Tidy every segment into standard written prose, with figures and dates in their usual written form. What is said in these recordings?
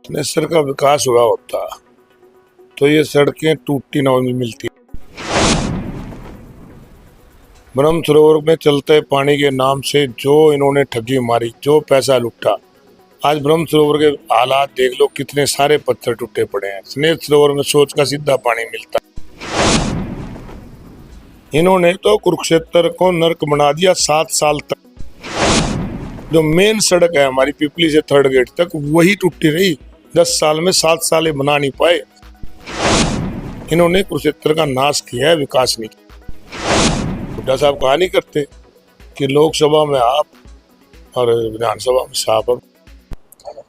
थानेसर का विकास हुआ होता तो ये सड़कें टूटती ना मिलती। ब्रह्म सरोवर में चलते पानी के नाम से जो इन्होंने ठगी मारी, जो पैसा लुटा, आज ब्रह्म सरोवर के हालात देख लो, कितने सारे पत्थर टूटे पड़े हैं। स्नेह सरोवर में सोच का सीधा पानी मिलता। इन्होंने तो कुरुक्षेत्र को नर्क बना दिया। 7 साल तक जो मेन सड़क है हमारी पिपली से थर्ड गेट तक, वही टूटी रही। 10 साल में 7 साल ये बना नहीं पाए। इन्होंने कुरुक्षेत्र का नाश किया है, विकास नहीं किया। हुड्डा साहब कहा नहीं करते कि लोकसभा में आप और विधानसभा में साहब।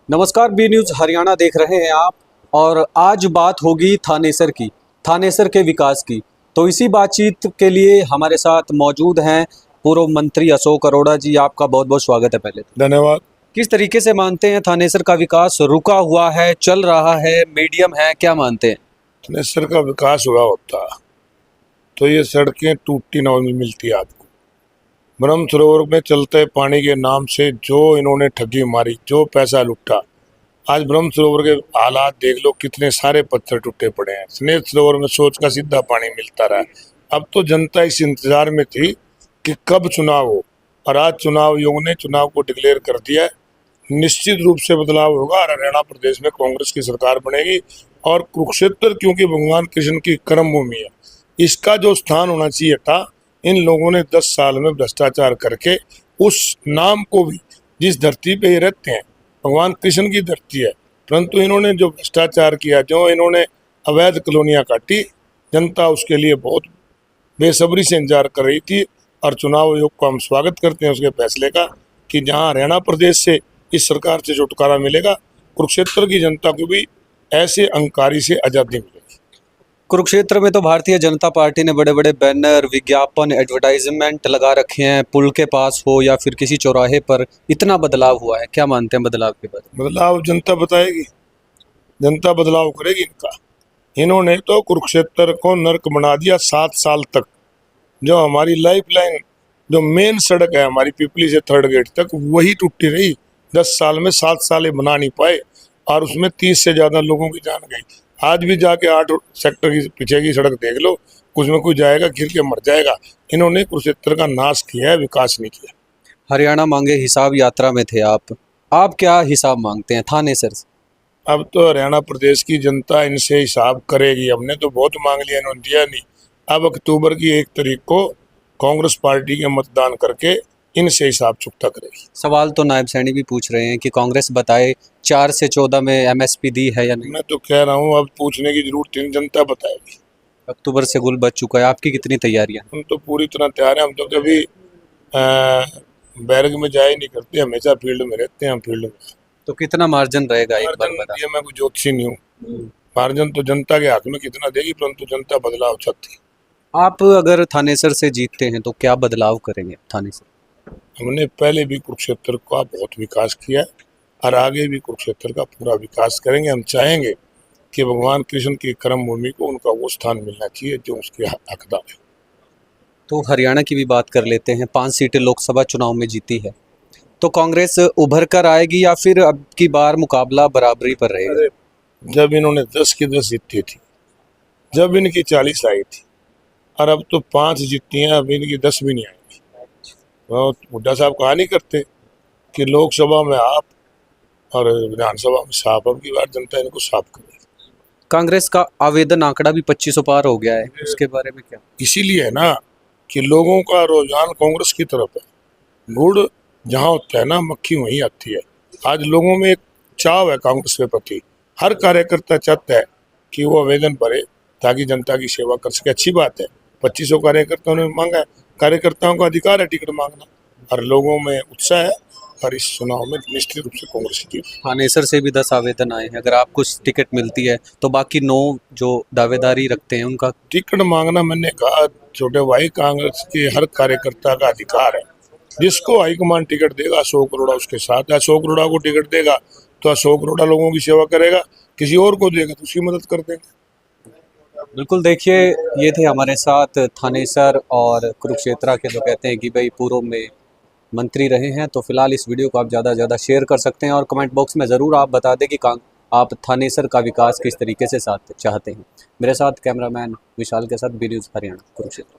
नमस्कार, बी न्यूज़ हरियाणा देख रहे हैं आप, और आज बात होगी थानेसर की, थानेसर के विकास की। तो इसी बातचीत के लिए हमारे साथ मौजूद हैं पूर्व मंत्री अशोक अरोड़ा जी। आपका बहुत बहुत स्वागत है। पहले धन्यवाद। किस तरीके से मानते हैं थानेसर का विकास रुका हुआ है, चल रहा है, मीडियम है, क्या मानते हैं? थानेसर का विकास हुआ होता तो ये सड़कें टूटती ना मिलती आपको। ब्रह्म सरोवर में चलते पानी के नाम से जो इन्होंने ठगी मारी, जो पैसा लुटा, आज ब्रह्म सरोवर के हालात देख लो, कितने सारे पत्थर टूटे पड़े हैं। स्नेह सरोवर में सोच का सीधा पानी मिलता रहा। अब तो जनता इस इंतजार में थी कि कब चुनाव हो, और आज चुनाव आयोग ने चुनाव को डिक्लेयर कर दिया है। निश्चित रूप से बदलाव होगा और हरियाणा प्रदेश में कांग्रेस की सरकार बनेगी। और कुरुक्षेत्र क्योंकि भगवान कृष्ण की कर्म भूमि है, इसका जो स्थान होना चाहिए था, इन लोगों ने 10 साल में भ्रष्टाचार करके उस नाम को भी, जिस धरती पे ये रहते हैं, भगवान कृष्ण की धरती है, परंतु इन्होंने जो भ्रष्टाचार किया, जो इन्होंने अवैध कॉलोनियाँ काटी, जनता उसके लिए बहुत बेसब्री से इंतजार कर रही थी। और चुनाव आयोग को हम स्वागत करते हैं उसके फैसले का कि जहां हरियाणा प्रदेश से इस सरकार से छुटकारा मिलेगा, कुरुक्षेत्र की जनता को भी ऐसे अहंकारी से आज़ादी मिलेगी। कुरुक्षेत्र में तो भारतीय जनता पार्टी ने बड़े बड़े बैनर, विज्ञापन, एडवर्टाइजमेंट लगा रखे हैं, पुल के पास हो या फिर किसी चौराहे पर। इतना बदलाव हुआ है, क्या मानते हैं बदलाव के बारे में? बदलाव जनता बताएगी, जनता बदलाव करेगी इनका। इन्होंने तो कुरुक्षेत्र को नर्क बना दिया। 7 साल तक जो हमारी लाइफलाइन, जो मेन सड़क है हमारी पिपली से थर्ड गेट तक, वही टूटी रही। 10 साल में 7 साल ये बना नहीं पाए, और उसमें 30 से ज़्यादा लोगों की जान गई। आज भी जाके 8 सेक्टर की पीछे की सड़क देख लो, उसमें कोई जाएगा गिर के मर जाएगा। इन्होंने कुरुक्षेत्र का नाश किया है, विकास नहीं किया। हरियाणा मांगे हिसाब यात्रा में थे आप क्या हिसाब मांगते हैं थानेसर से? अब तो हरियाणा प्रदेश की जनता इनसे हिसाब करेगी। हमने तो बहुत मांग लिया, इन्होंने दिया नहीं। अब अक्टूबर की 1 तारीख को कांग्रेस पार्टी के मतदान करके इनसे हिसाब चुकता करेगी। सवाल तो नायब सैनी भी पूछ रहे हैं कि कांग्रेस बताए 4 से 14 में एमएसपी दी है या नहीं। मैं तो कह रहा हूँ, अब पूछने की जरूरत नहीं, जनता बताएगी। अक्टूबर से गुल बच चुका है, आपकी कितनी तैयारियां? हम तो पूरी तरह तैयार हैं। हम तो कभी बैरक में जाए नहीं करते, हमेशा फील्ड में रहते हैं। हम फील्ड में तो कितना मार्जिन रहेगा, एक बार मार्जिन बता। दिया, मैं कोई ज्योतिषी नहीं हूँ। मार्जिन तो जनता के हाथ में कितना देगी, परंतु जनता बदलाव चाहती है। आप अगर थानेसर से जीतते हैं तो क्या बदलाव करेंगे थानेसर? हमने पहले भी कुरुक्षेत्र का बहुत विकास किया है, और आगे भी कुरुक्षेत्र का पूरा विकास करेंगे। हम चाहेंगे कि भगवान कृष्ण की कर्म भूमि को उनका वो स्थान मिलना चाहिए जो उसके हकदार है। तो हरियाणा की भी बात कर लेते हैं। 5 सीटें लोकसभा चुनाव में जीती है, तो कांग्रेस उभर कर आएगी या फिर अब की बार मुकाबला बराबरी पर रहेगा? जब इन्होंने 10 की 10 जीती थी, जब इनकी 40 आई थी, और अब तो 5 जीतती हैं, अब इनकी 10 भी नहीं आएंगी। तो हुड्डा साहब कहा नहीं करते कि लोकसभा में आप और विधानसभा में साफ। अब की बार जनता इनको साफ करेगी। कांग्रेस का आवेदन आंकड़ा भी 2500 पार हो गया है, उसके बारे में क्या? इसीलिए है ना कि लोगों का रुझान कांग्रेस की तरफ है। गुड़ जहाँ होता है ना, मक्खी वहीं आती है। आज लोगों में एक चाव है कांग्रेस के प्रति। हर कार्यकर्ता चाहता है कि वो आवेदन भरे ताकि जनता की सेवा कर सके। अच्छी बात है, 2500 कार्यकर्ताओं ने मांगा है। कार्यकर्ताओं का अधिकार है टिकट मांगना, और लोगों में उत्साह है। और इस चुनाव में निश्चित रूप से कांग्रेस की जीत। थानेसर से भी 10 आवेदन आए हैं। अगर आपको टिकट मिलती है तो बाकी 9 जो दावेदारी रखते हैं उनका टिकट मांगना, मैंने कहा छोटे भाई, कांग्रेस के हर कार्यकर्ता का अधिकार है। जिसको हाईकमान टिकट देगा, अशोक अरोड़ा उसके साथ है। अशोक अरोड़ा को टिकट देगा तो अशोक अरोड़ा लोगों की सेवा करेगा, किसी और को देगा तो उसकी मदद कर देंगे। बिल्कुल। देखिए, ये थे हमारे साथ थानेसर और कुरुक्षेत्र के जो कहते हैं कि भाई पूर्व में मंत्री रहे हैं। तो फिलहाल इस वीडियो को आप ज़्यादा से ज़्यादा शेयर कर सकते हैं, और कमेंट बॉक्स में ज़रूर आप बता दें कि आप थानेसर का विकास किस तरीके से साथ चाहते हैं। मेरे साथ कैमरामैन विशाल के साथ बी न्यूज़ हरियाणा कुरुक्षेत्र।